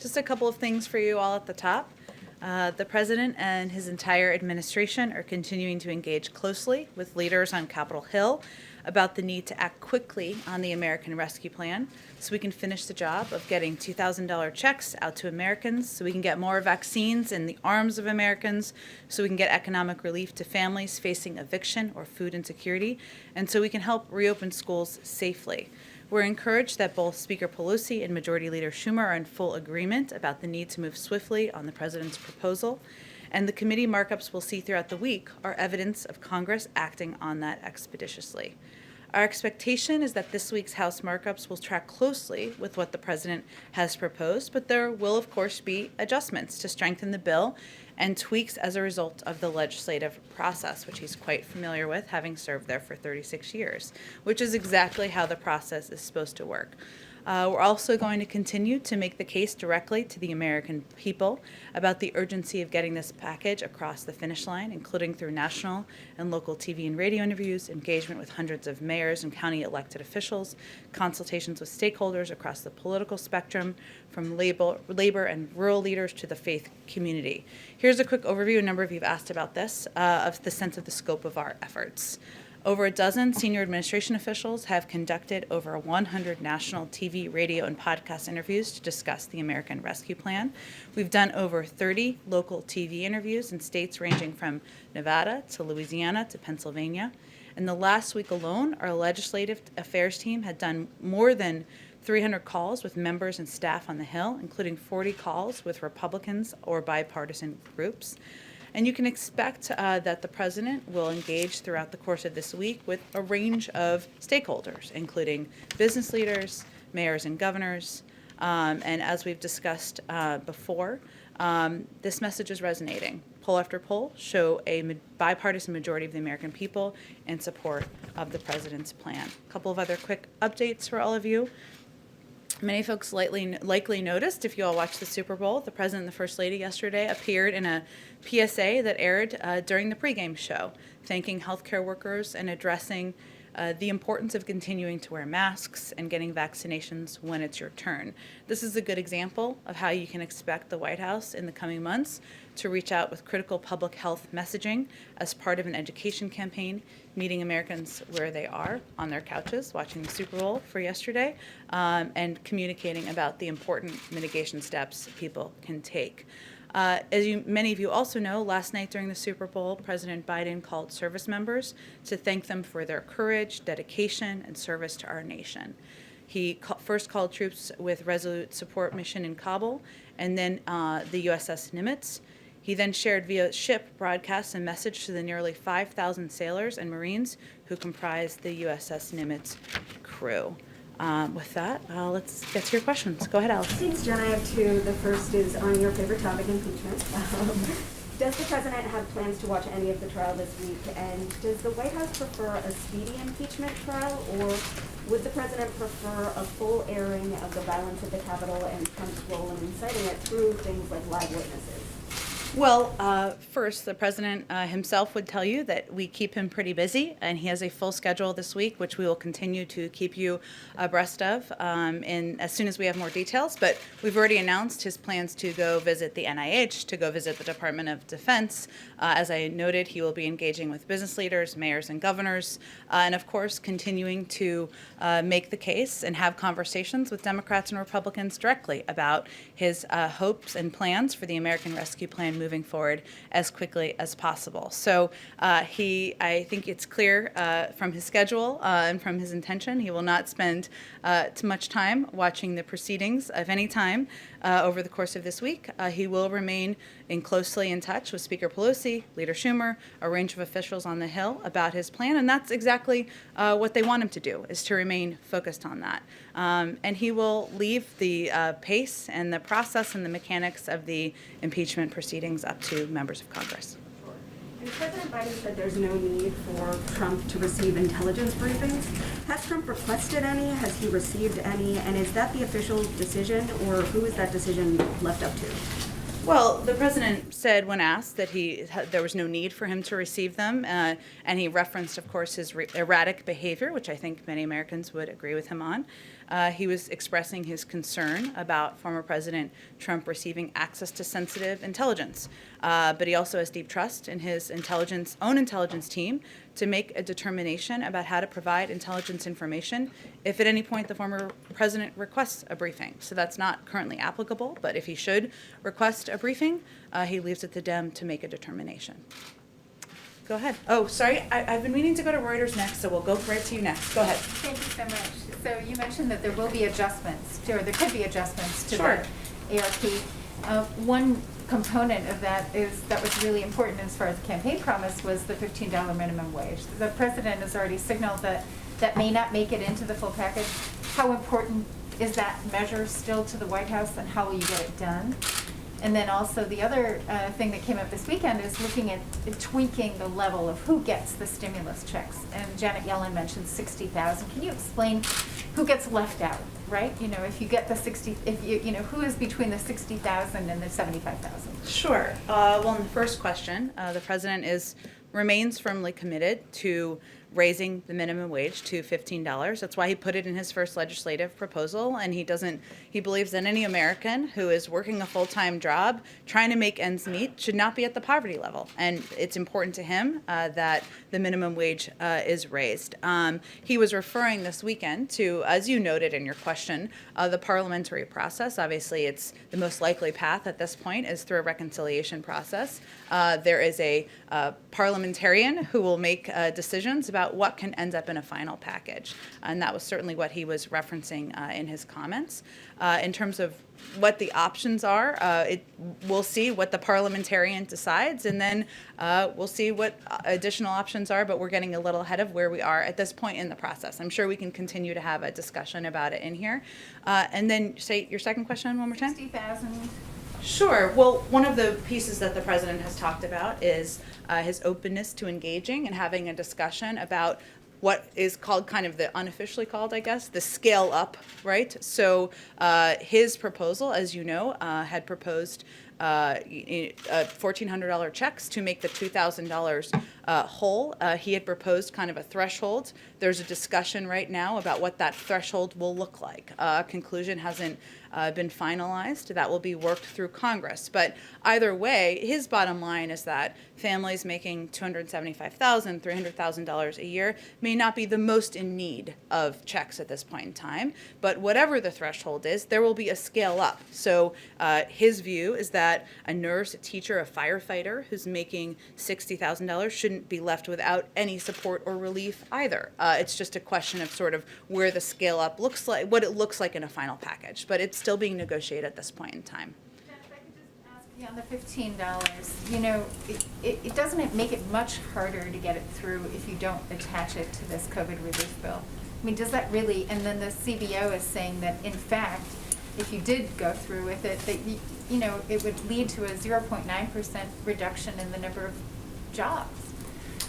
Just a couple of things for you all at the top. The president and his entire administration are continuing to engage closely with leaders on Capitol Hill about the need to act quickly on the American Rescue Plan so we can finish the job of getting $2,000 checks out to Americans, so we can get more vaccines in the arms of Americans, so we can get economic relief to families facing eviction or food insecurity, and so we can help reopen schools safely. We're encouraged that both Speaker Pelosi and Majority Leader Schumer are in full agreement about the need to move swiftly on the president's proposal, and the committee markups we'll see throughout the week are evidence of Congress acting on that expeditiously. Our expectation is that this week's House markups will track closely with what the president has proposed, but there will, of course, be adjustments to strengthen the bill and tweaks as a result of the legislative process, which he's quite familiar with, having served there for 36 years, which is exactly how the process is supposed to work. We're also going to continue to make the case directly to the American people about the urgency of getting this package across the finish line, including through national and local TV and radio interviews, engagement with hundreds of mayors and county elected officials, consultations with stakeholders across the political spectrum, from labor and rural leaders to the faith community. Here's a quick overview, a number of you have asked about this, of the sense of the scope of our efforts. Over a dozen senior administration officials have conducted over 100 national TV, radio, and podcast interviews to discuss the American Rescue Plan. We've done over 30 local TV interviews in states ranging from Nevada to Louisiana to Pennsylvania. In the last week alone, our legislative affairs team had done more than 300 calls with members and staff on the Hill, including 40 calls with Republicans or bipartisan groups. And you can expect that the president will engage throughout the course of this week with a range of stakeholders, including business leaders, mayors and governors. And as we've discussed before, this message is resonating. Poll after poll show a bipartisan majority of the American people in support of the president's plan. A couple of other quick updates for all of you. Many folks likely noticed, if you all watched the Super Bowl, the President and the First Lady yesterday appeared in a PSA that aired during the pregame show, thanking healthcare workers and addressing the importance of continuing to wear masks and getting vaccinations when it's your turn. This is a good example of how you can expect the White House in the coming months to reach out with critical public health messaging as part of an education campaign, meeting Americans where they are, on their couches, watching the Super Bowl for yesterday, and communicating about the important mitigation steps people can take. As many of you also know, last night during the Super Bowl, President Biden called service members to thank them for their courage, dedication, and service to our nation. He first called troops with Resolute Support Mission in Kabul, and then the USS Nimitz. He then shared via ship broadcasts a message to the nearly 5,000 sailors and Marines who comprise the USS Nimitz crew. With that, let's get to your questions. Go ahead, Alice. Thanks, Jen. I have two. The first is on your favorite topic, impeachment. Does the president have plans to watch any of the trial this week? And does the White House prefer a speedy impeachment trial, or would the president prefer a full airing of the violence at the Capitol and Trump's role in inciting it through things like live witnesses? Well, first, the president himself would tell you that we keep him pretty busy, and he has a full schedule this week, which we will continue to keep you abreast of as soon as we have more details. But we've already announced his plans to go visit the NIH, to go visit the Department of Defense. As I noted, he will be engaging with business leaders, mayors, and governors, and of course, continuing to make the case and have conversations with Democrats and Republicans directly about his hopes and plans for the American Rescue Plan moving forward as quickly as possible. So I think it's clear from his schedule and from his intention, he will not spend too much time watching the proceedings of any time over the course of this week. He will remain closely in touch with Speaker Pelosi, Leader Schumer, a range of officials on the Hill about his plan, and that's exactly what they want him to do, is to remain focused on that. And he will leave the pace and the process and the mechanics of the impeachment proceedings up to members of Congress. And President Biden said there's no need for Trump to receive intelligence briefings. Has Trump requested any? Has he received any? And is that the official decision, or who is that decision left up to? Well, the president said when asked that there was no need for him to receive them, and he referenced, of course, his erratic behavior, which I think many Americans would agree with him on. He was expressing his concern about former President Trump receiving access to sensitive intelligence. But he also has deep trust in his own intelligence team to make a determination about how to provide intelligence information if at any point the former president requests a briefing. So that's not currently applicable, but if he should request a briefing, he leaves it to them to make a determination. Go ahead. Oh, sorry, I've been meaning to go to Reuters next, so we'll go right to you next. Go ahead. Thank you so much. So you mentioned that there will be adjustments, or there could be adjustments to Sure. the ARP. One component of that was really important as far as the campaign promise was the $15 minimum wage. The president has already signaled that that may not make it into the full package. How important is that measure still to the White House, and how will you get it done? And then also the other thing that came up this weekend is looking at tweaking the level of who gets the stimulus checks. And Janet Yellen mentioned 60,000. Can you explain who gets left out, right? You know, if you get the 60, if you know, who is between the 60,000 and the 75,000? Sure. Well, in the first question, the president remains firmly committed to raising the minimum wage to $15. That's why he put it in his first legislative proposal, and he believes that any American who is working a full-time job, trying to make ends meet, should not be at the poverty level. And it's important to him that the minimum wage is raised. He was referring this weekend to, as you noted in your question, the parliamentary process. Obviously, it's the most likely path at this point is through a reconciliation process. There is a parliamentarian who will make decisions about what can end up in a final package. And that was certainly what he was referencing in his comments. In terms of what the options are, we'll see what the parliamentarian decides, and then we'll see what additional options are, but we're getting a little ahead of where we are at this point in the process. I'm sure we can continue to have a discussion about it in here. And then say your second question one more time. 60,000. Sure. Well, one of the pieces that the president has talked about is his openness to engaging and having a discussion about what is called, kind of the unofficially called, I guess, the scale up, right? So his proposal, as you know, had proposed $1,400 checks to make the $2,000 whole. He had proposed kind of a threshold. There's a discussion right now about what that threshold will look like. Conclusion hasn't been finalized. That will be worked through Congress. But either way, his bottom line is that families making $275,000, $300,000 a year may not be the most in need of checks at this point in time. But whatever the threshold is, there will be a scale up. So his view is that a nurse, a teacher, a firefighter who's making $60,000 shouldn't be left without any support or relief either. It's just a question of sort of where the scale up looks like, what it looks like in a final package. But it's still being negotiated at this point in time. Jen, if I could just ask you on the $15, you know, it doesn't make it much harder to get it through if you don't attach it to this COVID relief bill. I mean, does that really, and then the CBO is saying that in fact, if you did go through with it, that you know, it would lead to a 0.9% reduction in the number of jobs.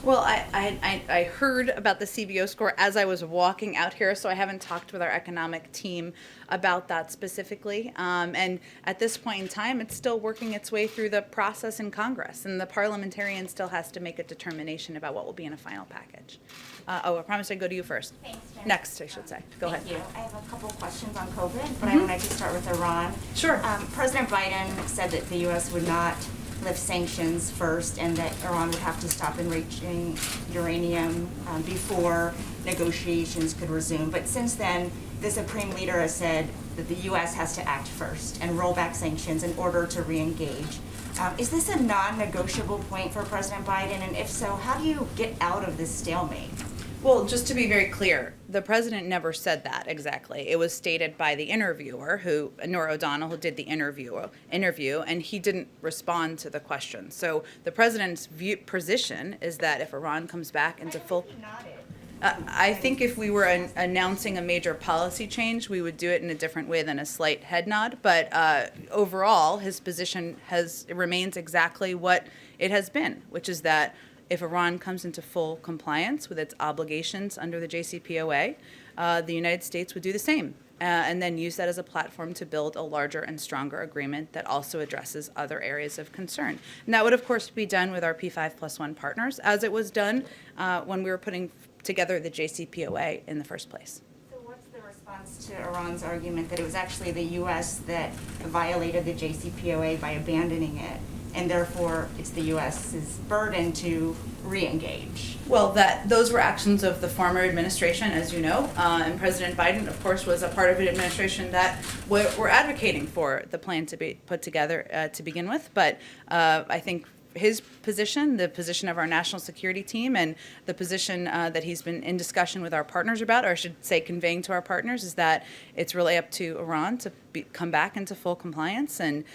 Well, I heard about the CBO score as I was walking out here, so I haven't talked with our economic team about that specifically. And at this point in time, it's still working its way through the process in Congress, and the parliamentarian still has to make a determination about what will be in a final package. I promised I'd go to you first. Thanks, Jen. Next, I should say. Go ahead. Thank you. I have a couple questions on COVID, but I would like to start with Iran. Sure. President Biden said that the U.S. would not lift sanctions first and that Iran would have to stop enriching uranium before negotiations could resume. But since then, the Supreme Leader has said that the U.S. has to act first and roll back sanctions in order to re-engage. Is this a non-negotiable point for President Biden? And if so, how do you get out of this stalemate? Well, just to be very clear, the president never said that exactly. It was stated by the interviewer, Nora O'Donnell, who did the interview, and he didn't respond to the question. So the president's position is that if Iran comes back into full... I think if we were announcing a major policy change, we would do it in a different way than a slight head nod. But overall, his position remains exactly what it has been, which is that if Iran comes into full compliance with its obligations under the JCPOA, the United States would do the same, and then use that as a platform to build a larger and stronger agreement that also addresses other areas of concern. And that would, of course, be done with our P5+1 partners, as it was done when we were putting together the JCPOA in the first place. So what's the response response to Iran's argument that it was actually the U.S. that violated the JCPOA by abandoning it, and therefore it's the U.S.'s burden to re-engage? Well, those were actions of the former administration, as you know, and President Biden, of course, was a part of an administration that were advocating for the plan to be put together to begin with. But I think his position, the position of our national security team, and the position that he's been in discussion with our partners about, or I should say conveying to our partners, is that it's really up to Iran to come back into full compliance and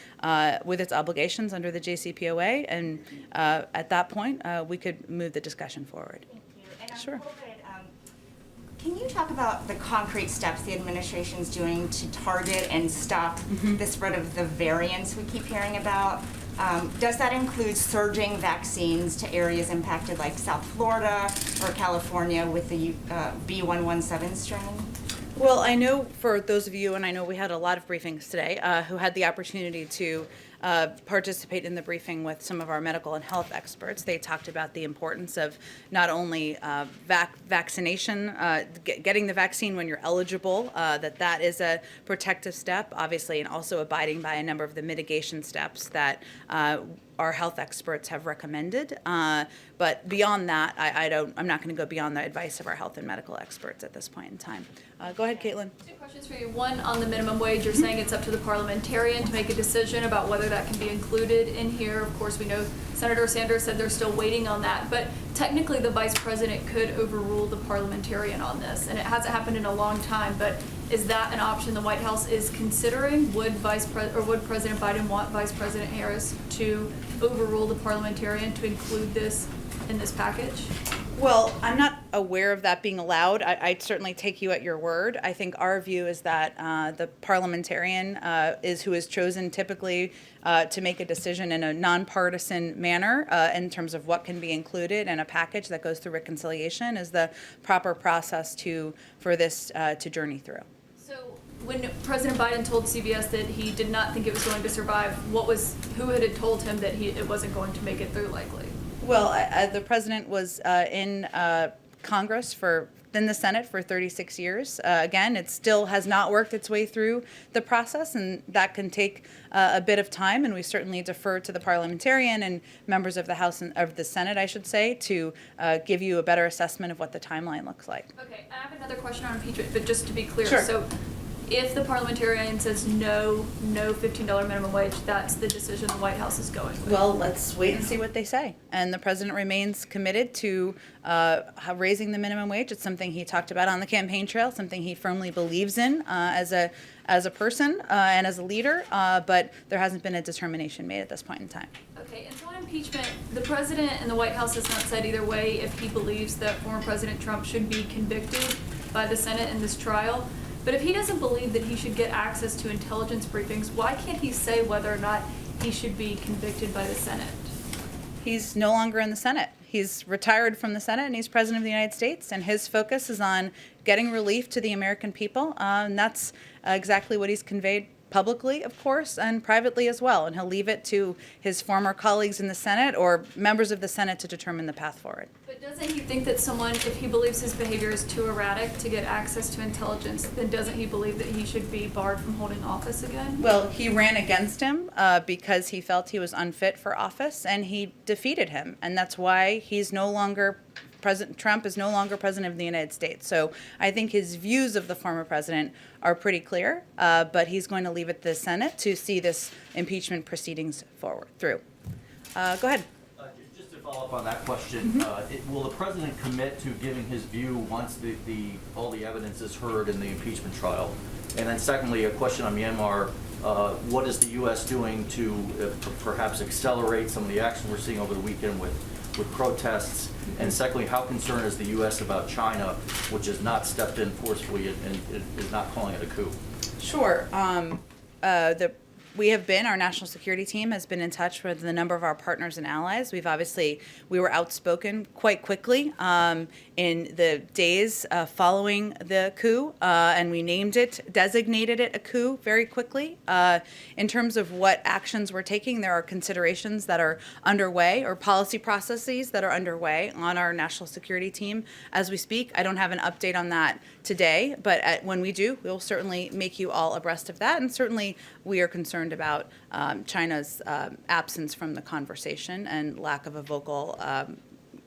with its obligations under the JCPOA. And at that point, we could move the discussion forward. Thank you. And Sure. COVID, can you talk about the concrete steps the administration's doing to target and stop the spread of the variants we keep hearing about? Does that include surging vaccines to areas impacted like South Florida or California with the B117 strain? Well, I know for those of you, and I know we had a lot of briefings today, who had the opportunity to participate in the briefing with some of our medical and health experts. They talked about the importance of not only vaccination, getting the vaccine when you're eligible, that is a protective step, obviously, and also abiding by a number of the mitigation steps that our health experts have recommended. But beyond that, I'm not going to go beyond the advice of our health and medical experts at this point in time. Go ahead, Caitlin. Two questions for you. One, on the minimum wage, you're saying it's up to the parliamentarian to make a decision about whether that can be included in here. Of course, we know Senator Sanders said they're still waiting on that, but technically the vice president could overrule the parliamentarian on this, and it hasn't happened in a long time, but is that an option the White House is considering? Would President Biden want Vice President Harris to overrule the parliamentarian to include this in this package? Well, I'm not aware of that being allowed. I'd certainly take you at your word. I think our view is that the parliamentarian is who is chosen typically to make a decision in a nonpartisan manner in terms of what can be included in a package that goes through reconciliation is the proper process for this to journey through. So when President Biden told CBS that he did not think it was going to survive, who had told him that it wasn't going to make it through likely? Well, the president was in Congress in the Senate for 36 years. Again, it still has not worked its way through the process, and that can take a bit of time, and we certainly defer to the parliamentarian and members of the House and of the Senate, I should say, to give you a better assessment of what the timeline looks like. Okay, I have another question on impeachment, but just to be clear. Sure. So if the parliamentarian says no $15 minimum wage, that's the decision the White House is going with? Well, let's wait and see what they say. And the president remains committed to raising the minimum wage. It's something he talked about on the campaign trail, something he firmly believes in as a person and as a leader, but there hasn't been a determination made at this point in time. Okay, and so on impeachment, the president and the White House has not said either way if he believes that former President Trump should be convicted by the Senate in this trial. But if he doesn't believe that he should get access to intelligence briefings, why can't he say whether or not he should be convicted by the Senate? He's no longer in the Senate. He's retired from the Senate and he's president of the United States, and his focus is on getting relief to the American people. And that's exactly what he's conveyed publicly, of course, and privately as well. And he'll leave it to his former colleagues in the Senate or members of the Senate to determine the path forward. But doesn't he think that someone, if he believes his behavior is too erratic to get access to intelligence, then doesn't he believe that he should be barred from holding office again? Well, he ran against him because he felt he was unfit for office, and he defeated him. And that's why he's no longer President Trump is no longer president of the United States. So I think his views of the former president are pretty clear, but he's going to leave it to the Senate to see this impeachment proceedings through. Go ahead. Just to follow up on that question, will the president commit to giving his view once all the evidence is heard in the impeachment trial? And then secondly, a question on Myanmar. What is the U.S. doing to perhaps accelerate some of the action we're seeing over the weekend with protests? And secondly, how concerned is the U.S. about China, which has not stepped in forcefully and is not calling it a coup? Sure. The Our national security team has been in touch with a number of our partners and allies. We were outspoken quite quickly in the days following the coup, and we designated it a coup very quickly. In terms of what actions we're taking, there are considerations that are underway or policy processes that are underway on our national security team as we speak. I don't have an update on that today, but when we do, we'll certainly make you all abreast of that. And certainly we are concerned about China's absence from the conversation and lack of a vocal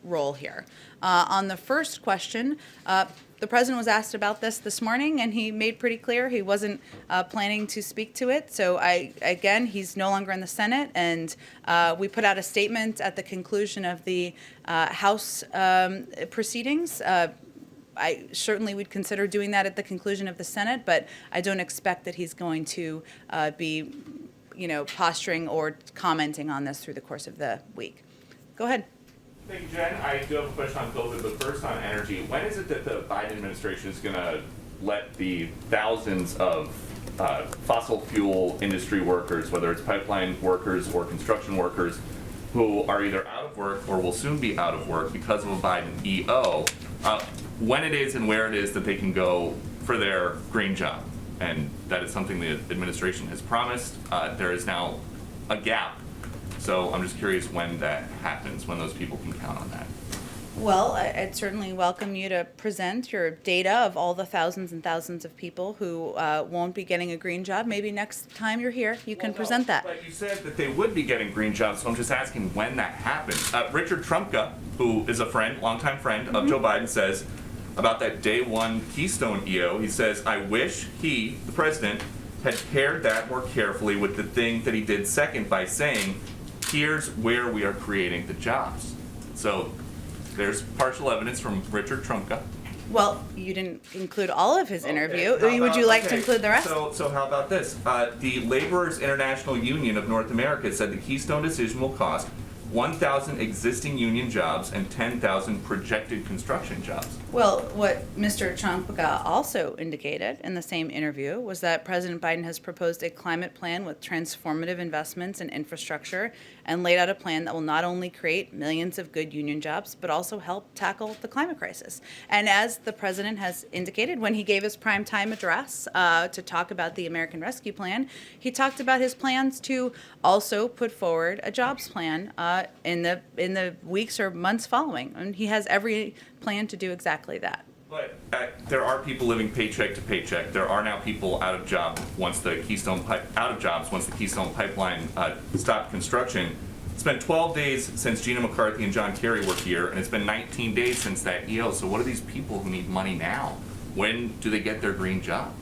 role here. On the first question, the president was asked about this morning, and he made pretty clear he wasn't planning to speak to it. So he's no longer in the Senate, and we put out a statement at the conclusion of the House proceedings. I certainly would consider doing that at the conclusion of the Senate, but I don't expect that he's going to be, posturing or commenting on this through the course of the week. Go ahead. Thank you, Jen. I do have a question on COVID, but first on energy. When is it that the Biden administration is going to let the thousands of fossil fuel industry workers, whether it's pipeline workers or construction workers, who are either out of work or will soon be out of work because of a Biden EO, when it is and where it is that they can go for their green job? And that is something the administration has promised. There is now a gap. So I'm just curious when that happens, when those people can count on that. Well, I'd certainly welcome you to present your data of all the thousands and thousands of people who won't be getting a green job. Maybe next time you're here, you can present that. But you said that they would be getting green jobs, so I'm just asking when that happens. Richard Trumka, who is a friend, longtime friend of Joe Biden, says about that day one Keystone EO, he says, I wish he, the president, had paired that more carefully with the thing that he did second by saying, here's where we are creating the jobs. So there's partial evidence from Richard Trumka. Well, you didn't include all of his interview. Okay. Would you like to include the rest? So how about this? The Laborers International Union of North America said the Keystone decision will cost 1,000 existing union jobs and 10,000 projected construction jobs. Well, what Mr. Trumka also indicated in the same interview was that President Biden has proposed a climate plan with transformative investments in infrastructure and laid out a plan that will not only create millions of good union jobs, but also help tackle the climate crisis. And as the president has indicated when he gave his primetime address to talk about the American Rescue Plan, he talked about his plans to also put forward a jobs plan in the weeks or months following. And he has every plan to do exactly that. But there are people living paycheck to paycheck. There are now people out of jobs once the Keystone Pipeline stopped construction. It's been 12 days since Gina McCarthy and John Kerry were here, and it's been 19 days since that EO. So what are these people who need money now? When do they get their green job?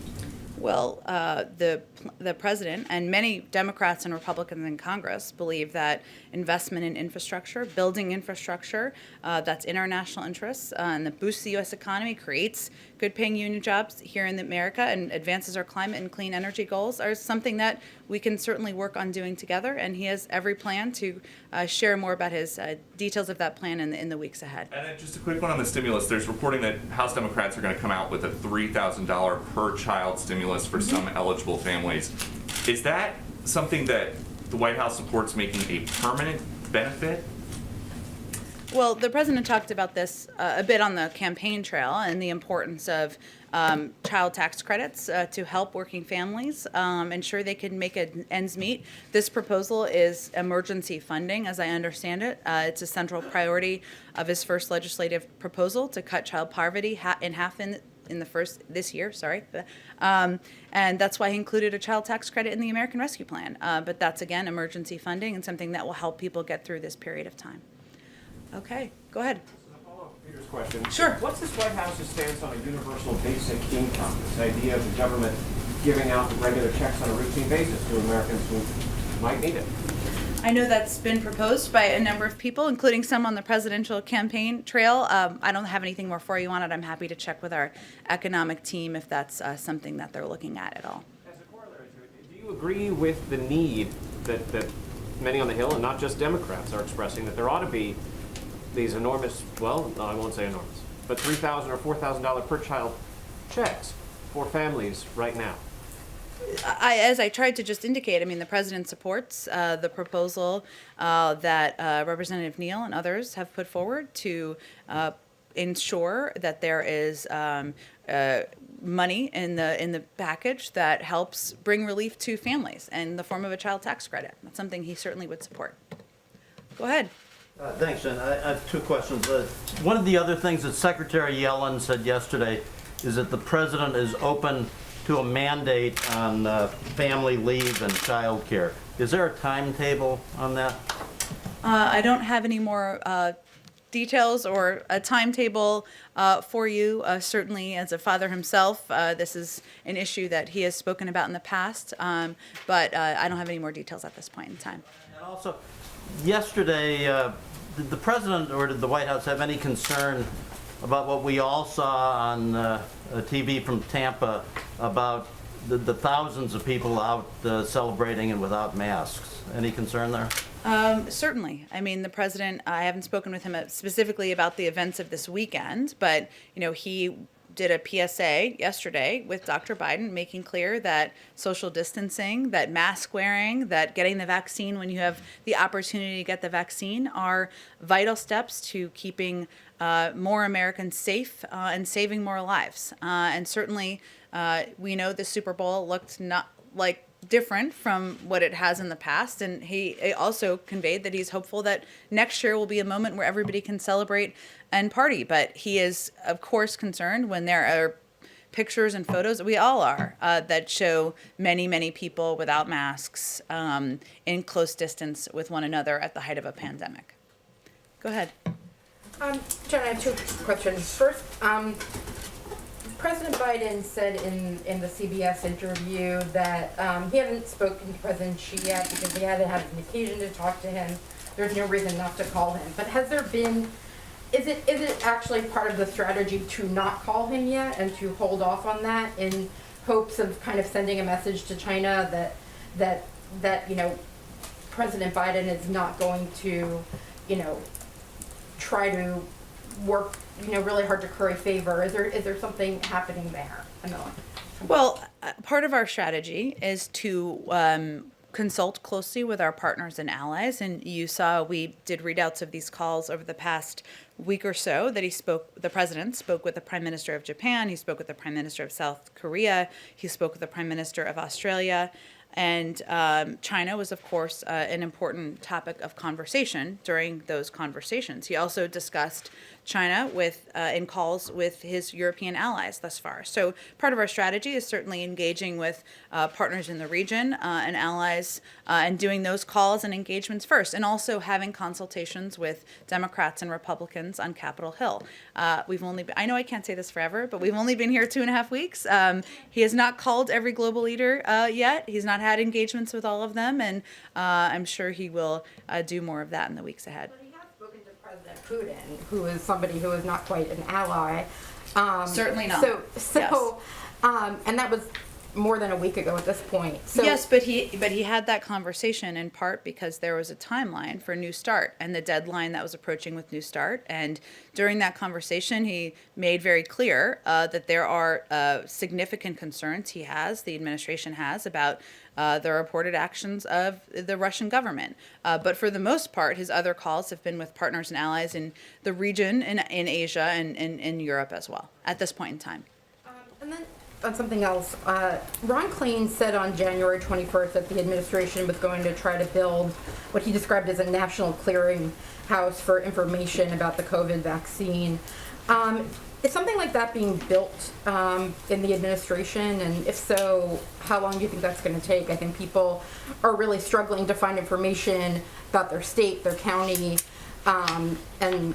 Well, the president and many Democrats and Republicans in Congress believe that investment in infrastructure, building infrastructure that's in our national interests and that boosts the U.S. economy, creates good-paying union jobs here in America and advances our climate and clean energy goals are something that we can certainly work on doing together. And he has every plan to share more about his details of that plan in the weeks ahead. And then just a quick one on the stimulus. There's reporting that House Democrats are going to come out with a $3,000 per child stimulus for some eligible families. Is that something that the White House supports making a permanent benefit? Well, the president talked about this a bit on the campaign trail and the importance of child tax credits to help working families ensure they can make ends meet. This proposal is emergency funding, as I understand it. It's a central priority of his first legislative proposal to cut child poverty in half this year. And that's why he included a child tax credit in the American Rescue Plan. But that's, again, emergency funding and something that will help people get through this period of time. Okay, go ahead. A follow-up to Peter's question. Sure. What's this White House's stance on a universal basic income? This idea of the government giving out regular checks on a routine basis to Americans who might need it. I know that's been proposed by a number of people, including some on the presidential campaign trail. I don't have anything more for you on it. I'm happy to check with our economic team if that's something that they're looking at all. As a corollary to it, do you agree with the need that many on the Hill, and not just Democrats, are expressing that there ought to be these enormous, well, no, I won't say enormous, but $3,000 or $4,000 per child checks for families right now? as I tried to just indicate, I mean, the president supports the proposal that Representative Neal and others have put forward to ensure that there is money in the package that helps bring relief to families in the form of a child tax credit. That's something he certainly would support. Go ahead. Thanks, Jen. I have two questions. One of the other things that Secretary Yellen said yesterday is that the president is open to a mandate on family leave and child care. Is there a timetable on that? I don't have any more details or a timetable for you. Certainly, as a father himself, this is an issue that he has spoken about in the past, but I don't have any more details at this point in time. And also, yesterday, did the president or did the White House have any concern about what we all saw on TV from Tampa about the thousands of people out celebrating and without masks? Any concern there? Certainly. I mean, the president, I haven't spoken with him specifically about the events of this weekend, but, he did a PSA yesterday with Dr. Biden, making clear that social distancing, that mask wearing, that getting the vaccine when you have the opportunity to get the vaccine are vital steps to keeping more Americans safe and saving more lives. And certainly, we know the Super Bowl looked not like different from what it has in the past, and he also conveyed that he's hopeful that next year will be a moment where everybody can celebrate and party. But he is, of course, concerned when there are pictures and photos, we all are, that show many, many people without masks in close distance with one another at the height of a pandemic. Go ahead. Jen, I have two questions. First, President Biden said in the CBS interview that he hadn't spoken to President Xi yet because he hadn't had an occasion to talk to him. There's no reason not to call him. But has there been, is it actually part of the strategy to not call him yet and to hold off on that in hopes of kind of sending a message to China that President Biden is not going to, try to work really hard to curry favor? Is there something happening there? Well, part of our strategy is to consult closely with our partners and allies, and you saw we did readouts of these calls over the past week or so that the president spoke with the Prime Minister of Japan, he spoke with the Prime Minister of South Korea, he spoke with the Prime Minister of Australia, and China was, of course, an important topic of conversation during those conversations. He also discussed China in calls with his European allies thus far. So part of our strategy is certainly engaging with partners in the region and allies and doing those calls and engagements first, and also having consultations with Democrats and Republicans on Capitol Hill. I know I can't say this forever, but we've only been here 2.5 weeks. He has not called every global leader yet. He's not had engagements with all of them, and I'm sure he will do more of that in the weeks ahead. But he has spoken to President Putin, who is somebody who is not quite an ally. Certainly not. So, and that was more than a week ago at this point. So, yes, but he had that conversation in part because there was a timeline for New Start and the deadline that was approaching with New Start. And during that conversation, he made very clear that there are significant concerns the administration has about the reported actions of the Russian government. But for the most part, his other calls have been with partners and allies in the region, in Asia, and in Europe as well, at this point in time. and then on something else, Ron Klain said on January 21st that the administration was going to try to build what he described as a national clearinghouse for information about the COVID vaccine. Is something like that being built in the administration? And if so, how long do you think that's going to take? I think people are really struggling to find information about their state, their county, and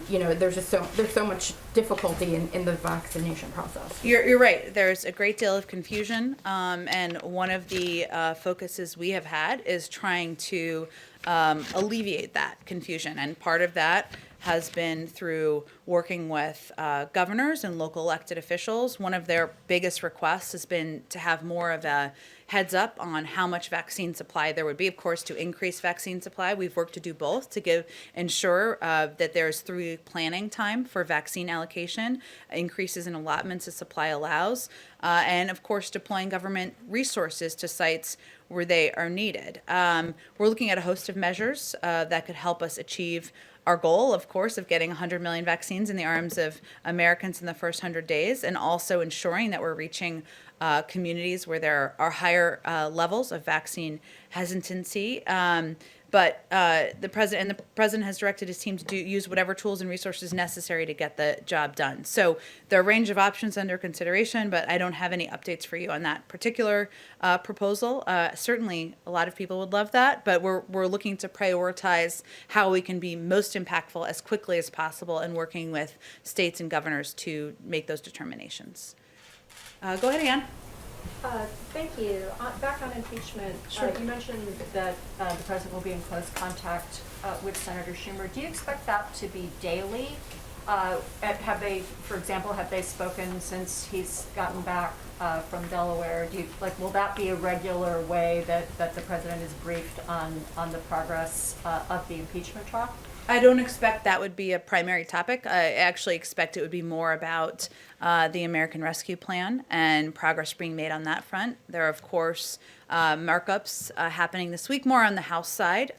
there's so much difficulty in the vaccination process. You're right. There's a great deal of confusion, and one of the focuses we have had is trying to alleviate that confusion. And part of that has been through working with governors and local elected officials. One of their biggest requests has been to have more of a heads up on how much vaccine supply there would be. Of course, to increase vaccine supply, we've worked to do both to ensure that there's 3-week planning time for vaccine allocation, increases in allotments as supply allows, and of course deploying government resources to sites where they are needed. We're looking at a host of measures that could help us achieve our goal, of course, of getting 100 million vaccines in the arms of Americans in the first 100 days, and also ensuring that we're reaching communities where there are higher levels of vaccine hesitancy. But the president has directed his team to use whatever tools and resources necessary to get the job done. So there are a range of options under consideration, but I don't have any updates for you on that particular proposal. Certainly, a lot of people would love that, but we're looking to prioritize how we can be most impactful as quickly as possible and working with states and governors to make those determinations. Go ahead, Ann. Thank you. Back on impeachment, Sure. You mentioned that the president will be in close contact with Senator Schumer. Do you expect that to be daily? Have they spoken since he's gotten back from Delaware? Will that be a regular way that the president is briefed on the progress of the impeachment trial? I don't expect that would be a primary topic. I actually expect it would be more about the American Rescue Plan and progress being made on that front. There are, of course, markups happening this week, more on the House side,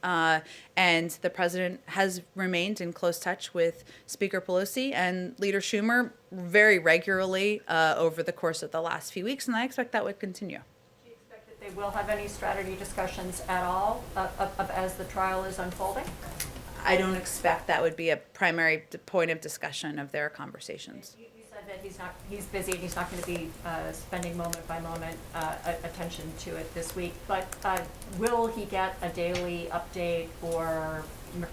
and the president has remained in close touch with Speaker Pelosi and Leader Schumer very regularly over the course of the last few weeks, and I expect that would continue. Do you expect that they will have any strategy discussions at all as the trial is unfolding? I don't expect that would be a primary point of discussion of their conversations. You said that he's busy and he's not going to be spending moment by moment attention to it this week, but will he get a daily update or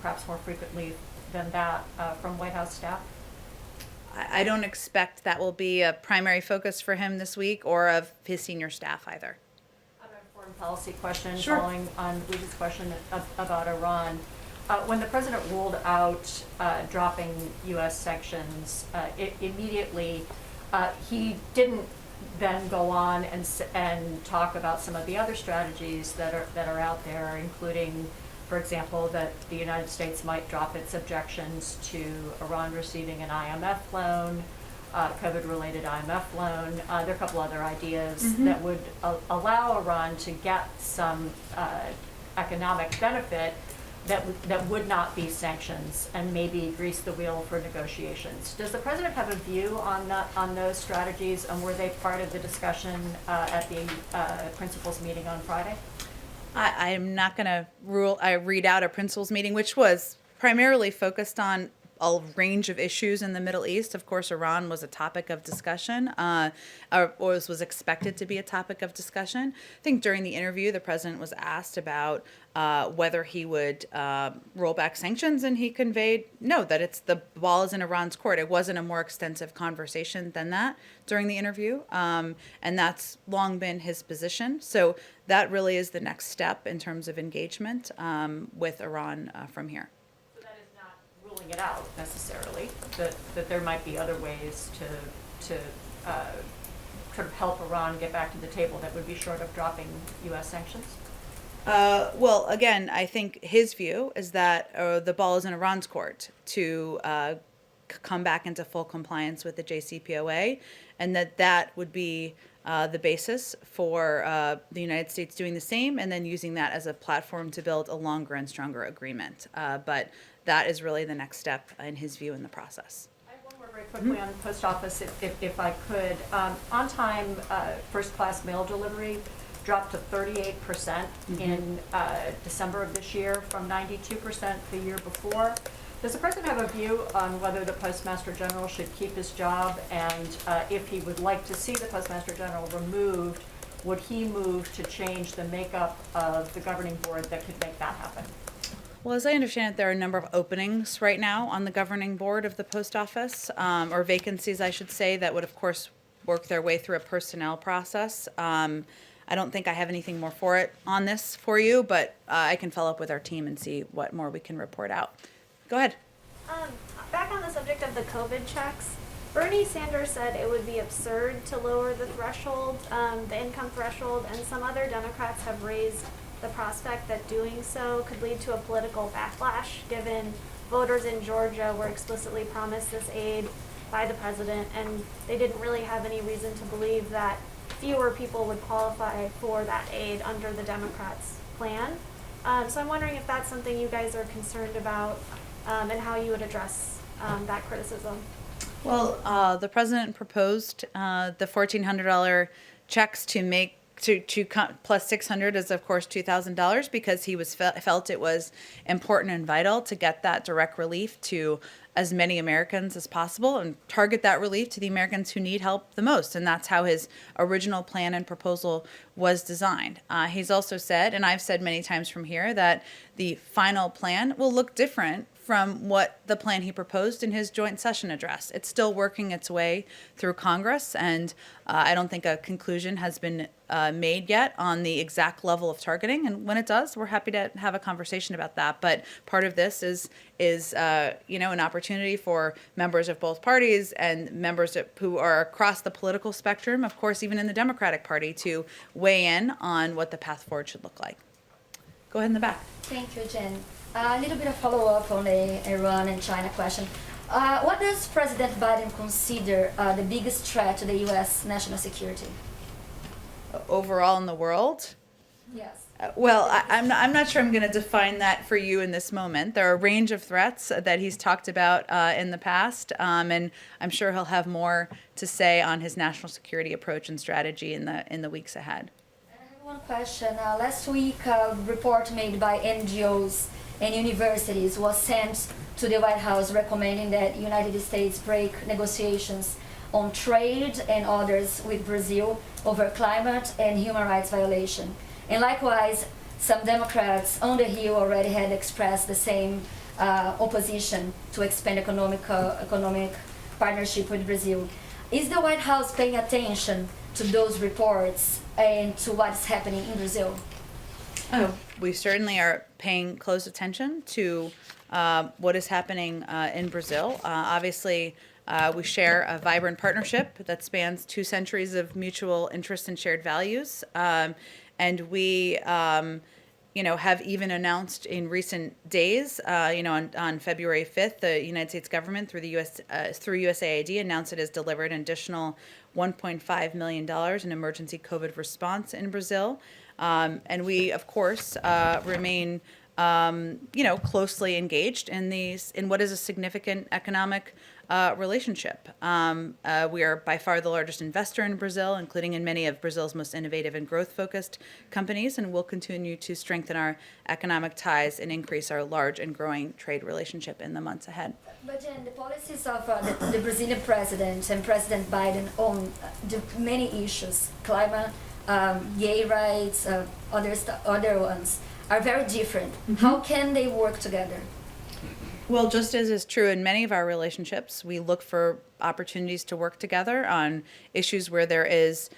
perhaps more frequently than that from White House staff? I don't expect that will be a primary focus for him this week or of his senior staff either. I have a foreign policy question. Sure. Following on Luigi's question about Iran. When the president ruled out dropping U.S. sanctions, immediately he didn't then go on and talk about some of the other strategies that are out there, including, for example, that the United States might drop its objections to Iran receiving an IMF loan, COVID-related IMF loan. There are a couple other ideas that would allow Iran to get some economic benefit that would not be sanctions and maybe grease the wheel for negotiations. Does the president have a view on those strategies, and were they part of the discussion at the principals meeting on Friday? I'm not going to read out a principals meeting, which was primarily focused on a range of issues in the Middle East. Of course, Iran was a topic of discussion, or was expected to be a topic of discussion. I think during the interview, the president was asked about whether he would roll back sanctions, and he conveyed no, that the ball is in Iran's court. It wasn't a more extensive conversation than that during the interview, and that's long been his position. So that really is the next step in terms of engagement with Iran from here. Ruling it out necessarily, that there might be other ways to sort of help Iran get back to the table that would be short of dropping U.S. sanctions? Well, again, I think his view is that the ball is in Iran's court to come back into full compliance with the JCPOA, and that would be the basis for the United States doing the same, and then using that as a platform to build a longer and stronger agreement. But that is really the next step, in his view, in the process. I have one more very quickly on the post office, if I could. On-time first-class mail delivery dropped to 38% in December of this year from 92% the year before. Does the president have a view on whether the Postmaster General should keep his job, and if he would like to see the Postmaster General removed, would he move to change the makeup of the governing board that could make that happen? Well, as I understand it, there are a number of openings right now on the governing board of the post office, or vacancies, I should say, that would, of course, work their way through a personnel process. I don't think I have anything more on this for you, but I can follow up with our team and see what more we can report out. Go ahead. Back on the subject of the COVID checks, Bernie Sanders said it would be absurd to lower the threshold, the income threshold, and some other Democrats have raised the prospect that doing so could lead to a political backlash, given voters in Georgia were explicitly promised this aid by the president, and they didn't really have any reason to believe that fewer people would qualify for that aid under the Democrats' plan. So I'm wondering if that's something you guys are concerned about, and how you would address that criticism. Well, the president proposed the $1,400 checks to make plus 600 is of course $2,000 because he was felt it was important and vital to get that direct relief to as many Americans as possible and target that relief to the Americans who need help the most. And that's how his original plan and proposal was designed. He's also said, and I've said many times from here, that the final plan will look different from what the plan he proposed in his joint session address. It's still working its way through Congress, and I don't think a conclusion has been made yet on the exact level of targeting. And when it does, we're happy to have a conversation about that. But part of this is an opportunity for members of both parties and members who are across the political spectrum, of course, even in the Democratic Party, to weigh in on what the path forward should look like. Go ahead in the back. Thank you, Jen. A little bit of follow-up on the Iran and China question. What does President Biden consider the biggest threat to the U.S. national security? Overall in the world? Yes. Well, I'm not sure I'm going to define that for you in this moment. There are a range of threats that he's talked about in the past, and I'm sure he'll have more to say on his national security approach and strategy in the weeks ahead. I have one question. Last week, a report made by NGOs and universities was sent to the White House recommending that United States break negotiations on trade and others with Brazil over climate and human rights violation. And likewise, some Democrats on the Hill already had expressed the same opposition to expand economic partnership with Brazil. Is the White House paying attention to those reports and to what's happening in Brazil? Oh, we certainly are paying close attention to what is happening in Brazil. Obviously, we share a vibrant partnership that spans 2 centuries of mutual interest and shared values. And we, have even announced in recent days, on February 5th, the United States government through USAID announced it has delivered an additional $1.5 million in emergency COVID response in Brazil. And we, of course, remain, closely engaged in what is a significant economic relationship. We are by far the largest investor in Brazil, including in many of Brazil's most innovative and growth-focused companies, and we'll continue to strengthen our economic ties and increase our large and growing trade relationship in the months ahead. But Jen, the policies of the Brazilian president and President Biden on the many issues, climate, gay rights, other ones, are very different. Mm-hmm. How can they work together? Well, just as is true in many of our relationships, we look for opportunities to work together on issues where there is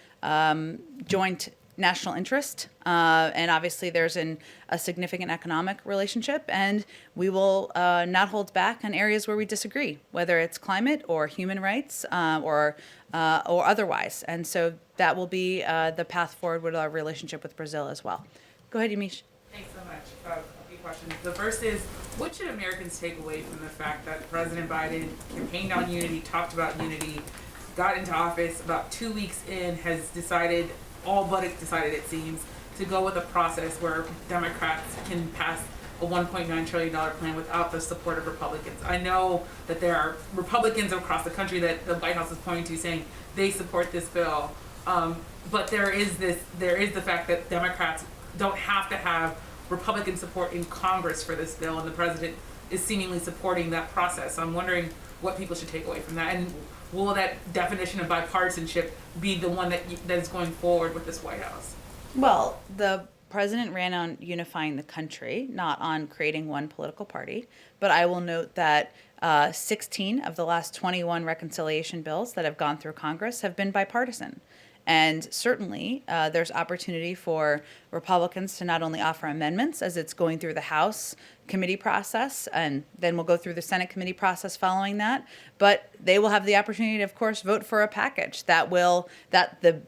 joint national interest, and obviously there's a significant economic relationship, and we will not hold back on areas where we disagree, whether it's climate or human rights or otherwise. And so that will be the path forward with our relationship with Brazil as well. Go ahead, Yamiche. Thanks so much. A few questions. The first is, what should Americans take away from the fact that President Biden campaigned on unity, talked about unity, got into office, about 2 weeks in, has decided, all but decided it seems, to go with a process where Democrats can pass a $1.9 trillion plan without the support of Republicans? I know that there are Republicans across the country that the White House is pointing to saying they support this bill, but there is the fact that Democrats don't have to have Republican support in Congress for this bill, and the president is seemingly supporting that process. So I'm wondering what people should take away from that, and will that definition of bipartisanship be the one that is going forward with this White House? Well, the president ran on unifying the country, not on creating one political party. But I will note that 16 of the last 21 reconciliation bills that have gone through Congress have been bipartisan. And certainly, there's opportunity for Republicans to not only offer amendments as it's going through the House committee process, and then we'll go through the Senate committee process following that, but they will have the opportunity to, of course, vote for a package that the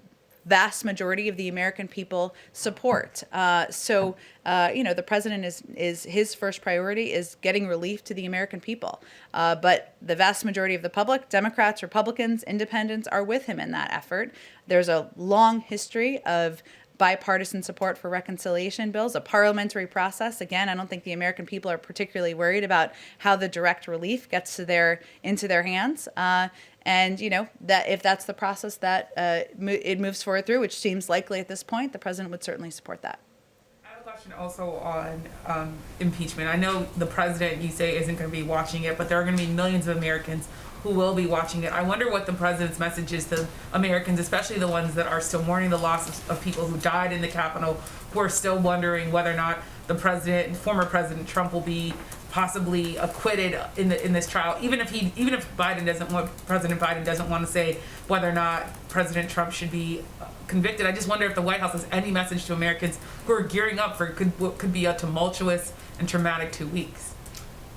vast majority of the American people support. The president is his first priority is getting relief to the American people. But the vast majority of the public, Democrats, Republicans, Independents, are with him in that effort. There's a long history of bipartisan support for reconciliation bills, a parliamentary process. Again, I don't think the American people are particularly worried about how the direct relief gets into their hands. And that if that's the process that it moves forward through, which seems likely at this point, the president would certainly support that. I have a question also on impeachment. I know the president, you say, isn't going to be watching it, but there are going to be millions of Americans who will be watching it. I wonder what the president's message is to Americans, especially the ones that are still mourning the loss of people who died in the Capitol, who are still wondering whether or not the president, former President Trump, will be possibly acquitted in this trial. Even if President Biden doesn't want to say whether or not President Trump should be convicted. I just wonder if the White House has any message to Americans who are gearing up for what could be a tumultuous and traumatic 2 weeks.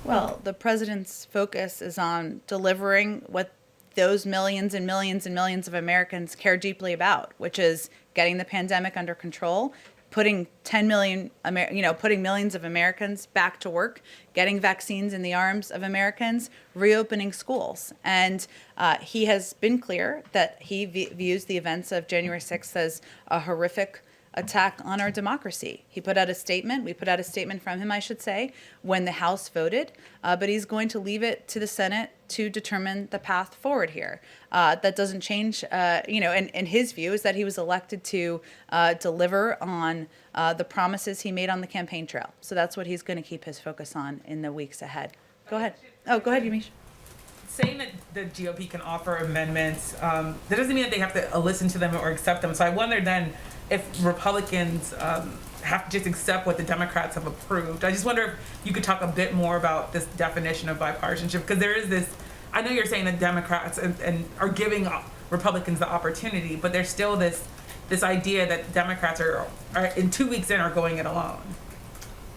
Well, the president's focus is on delivering what those millions and millions and millions of Americans care deeply about, which is getting the pandemic under control, putting putting millions of Americans back to work, getting vaccines in the arms of Americans, reopening schools. And he has been clear that he views the events of January 6th as a horrific attack on our democracy. He put out a statement. We put out a statement from him, I should say, when the House voted. But he's going to leave it to the Senate to determine the path forward here. That doesn't change, and his view is that he was elected to deliver on the promises he made on the campaign trail. So that's what he's going to keep his focus on in the weeks ahead. Go ahead. Oh, go ahead, Yamiche. Saying that the GOP can offer amendments, that doesn't mean that they have to listen to them or accept them. So I wonder then if Republicans have to just accept what the Democrats have approved. I just wonder if you could talk a bit more about this definition of bipartisanship, because there is this, I know you're saying that Democrats and are giving Republicans the opportunity, but there's still this idea that Democrats are in 2 weeks in are going it alone.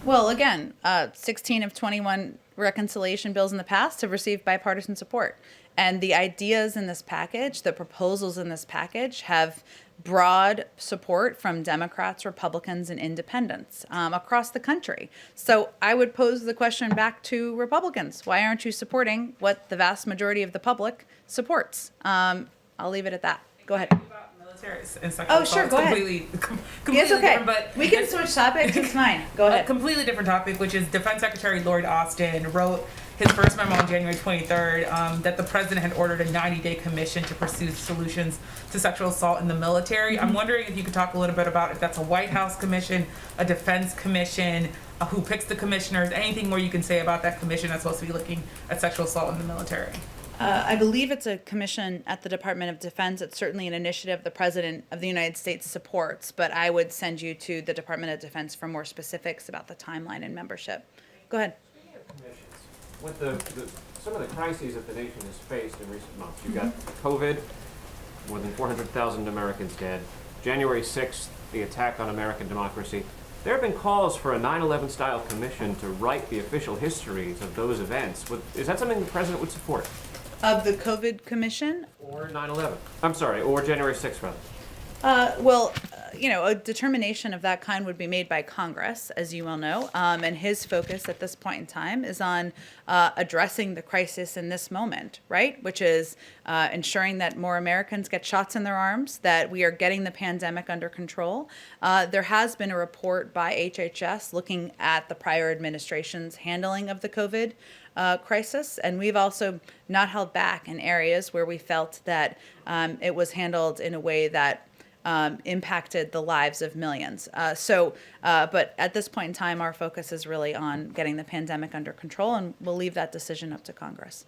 Well, again, 16 of 21 reconciliation bills in the past have received bipartisan support. And the ideas in this package, the proposals in this package, have broad support from Democrats, Republicans, and Independents across the country. So I would pose the question back to Republicans. Why aren't you supporting what the vast majority of the public supports? I'll leave it at that. Go ahead. Oh, sure, go ahead. Completely It's okay. different, but we can switch topics. It's fine. Go ahead. A completely different topic, which is Defense Secretary Lloyd Austin wrote his first memo on January 23rd that the president had ordered a 90-day commission to pursue solutions to sexual assault in the military. I'm wondering if you could talk a little bit about if that's a White House commission, a defense commission, who picks the commissioners, anything more you can say about that commission that's supposed to be looking at sexual assault in the military. I believe it's a commission at the Department of Defense. It's certainly an initiative the President of the United States supports, but I would send you to the Department of Defense for more specifics about the timeline and membership. Go ahead. With some of the crises that the nation has faced in recent months, you've got COVID, more than 400,000 Americans dead, January 6th, the attack on American democracy. There have been calls for a 9/11 style commission to write the official histories of those events. Is that something the president would support? Of the COVID commission? Or 9/11? I'm sorry, or January 6th, rather. A determination of that kind would be made by Congress, as you well know, and his focus at this point in time is on addressing the crisis in this moment, right? Which is ensuring that more Americans get shots in their arms, that we are getting the pandemic under control. There has been a report by HHS looking at the prior administration's handling of the COVID crisis, and we've also not held back in areas where we felt that it was handled in a way that impacted the lives of millions. But at this point in time, our focus is really on getting the pandemic under control, and we'll leave that decision up to Congress.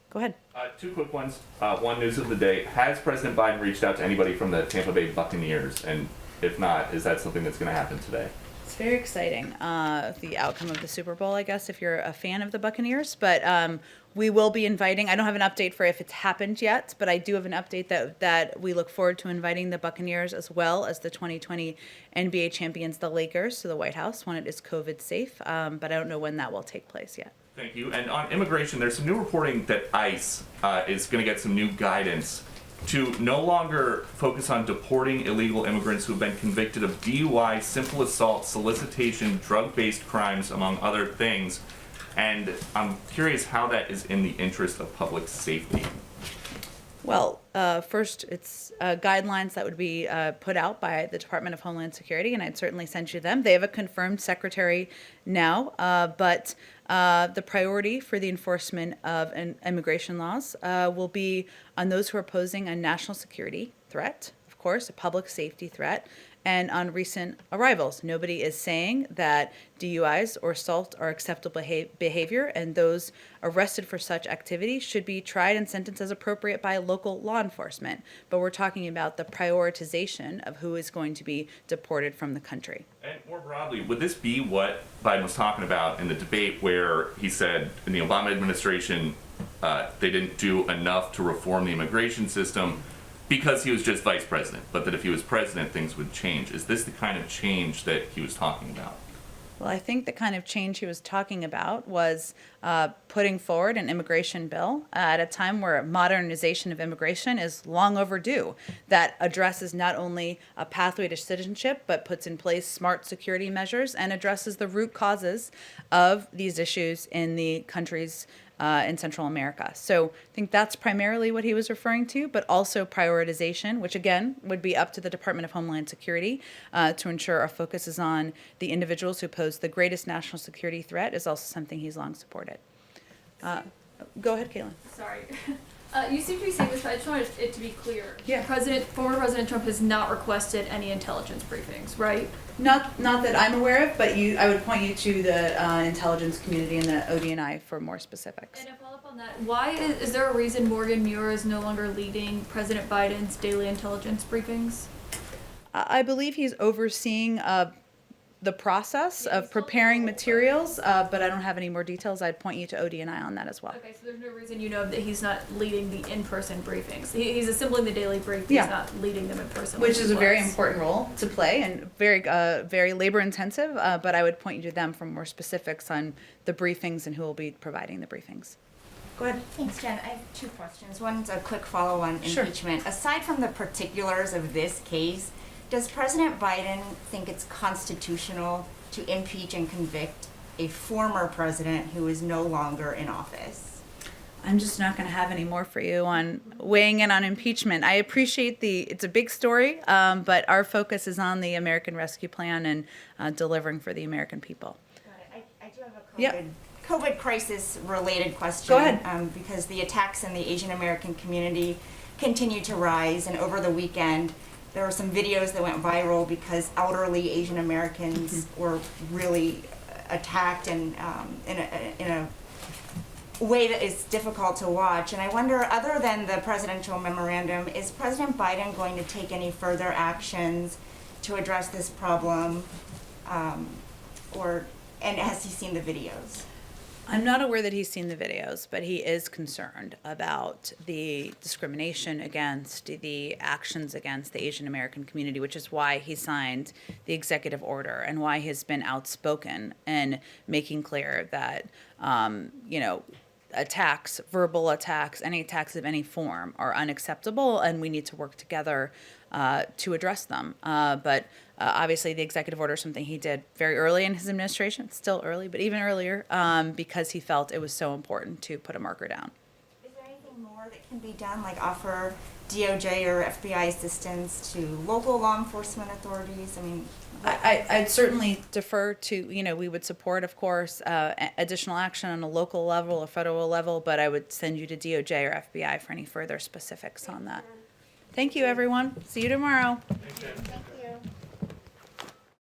Go ahead. Two quick ones. One, news of the day. Has President Biden reached out to anybody from the Tampa Bay Buccaneers? And if not, is that something that's going to happen today? It's very exciting, the outcome of the Super Bowl, I guess, if you're a fan of the Buccaneers. But we will be inviting, I don't have an update for if it's happened yet, but I do have an update that we look forward to inviting the Buccaneers as well as the 2020 NBA champions, the Lakers, to the White House when it is COVID safe. But I don't know when that will take place yet. Thank you. And on immigration, there's some new reporting that ICE is going to get some new guidance to no longer focus on deporting illegal immigrants who have been convicted of DUI, simple assault, solicitation, drug-based crimes, among other things. And I'm curious how that is in the interest of public safety. Well, first, it's guidelines that would be put out by the Department of Homeland Security, and I'd certainly send you them. They have a confirmed secretary now, but the priority for the enforcement of immigration laws will be on those who are posing a national security threat, of course, a public safety threat, and on recent arrivals. Nobody is saying that DUIs or assault are acceptable behavior, and those arrested for such activity should be tried and sentenced as appropriate by local law enforcement. But we're talking about the prioritization of who is going to be deported from the country. And more broadly, would this be what Biden was talking about in the debate where he said in the Obama administration they didn't do enough to reform the immigration system because he was just vice president, but that if he was president, things would change? Is this the kind of change that he was talking about? Well, I think the kind of change he was talking about was putting forward an immigration bill at a time where modernization of immigration is long overdue, that addresses not only a pathway to citizenship, but puts in place smart security measures and addresses the root causes of these issues in the countries in Central America. So I think that's primarily what he was referring to, but also prioritization, which again would be up to the Department of Homeland Security to ensure our focus is on the individuals who pose the greatest national security threat, is also something he's long supported. Go ahead, Caitlin. Sorry. You seem to be saying this, but I just wanted it to be clear. Yeah. Former President Trump has not requested any intelligence briefings, right? Not that I'm aware of, but I would point you to the intelligence community and the ODNI for more specifics. And to follow up on that, why is there a reason Morgan Muir is no longer leading President Biden's daily intelligence briefings? I believe he's overseeing the process of preparing materials, but I don't have any more details. I'd point you to ODNI on that as well. Okay, so there's no reason you know that he's not leading the in-person briefings. He's assembling the daily brief, Yeah. he's not leading them in person. Which like is he a very was. important role to play and very labor intensive, but I would point you to them for more specifics on the briefings and who will be providing the briefings. Go ahead. Thanks, Jen. I have two questions. One's a quick follow on Sure. impeachment. Aside from the particulars of this case, does President Biden think it's constitutional to impeach and convict a former president who is no longer in office? I'm just not going to have any more for you on weighing in on impeachment. I appreciate it's a big story, but our focus is on the American Rescue Plan and delivering for the American people. Got it. I do have a Yep. COVID crisis related question. Go ahead. Because the attacks in the Asian American community continue to rise, and over the weekend there were some videos that went viral because elderly Asian Americans were really attacked and in a way that is difficult to watch. And I wonder, other than the presidential memorandum, is President Biden going to take any further actions to address this problem, and has he seen the videos? I'm not aware that he's seen the videos, but he is concerned about the discrimination against, the actions against the Asian American community, which is why he signed the executive order and why he's been outspoken in making clear that, attacks, verbal attacks, any attacks of any form are unacceptable, and we need to work together to address them. But obviously, the executive order is something he did very early in his administration. It's still early, but even earlier, because he felt it was so important to put a marker down. Is there anything more that can be done, like offer DOJ or FBI assistance to local law enforcement authorities? I mean, I'd certainly defer to, we would support, of course, additional action on a local level, a federal level, but I would send you to DOJ or FBI for any further specifics on that. Thank you, everyone. See you tomorrow. Thanks, Jen.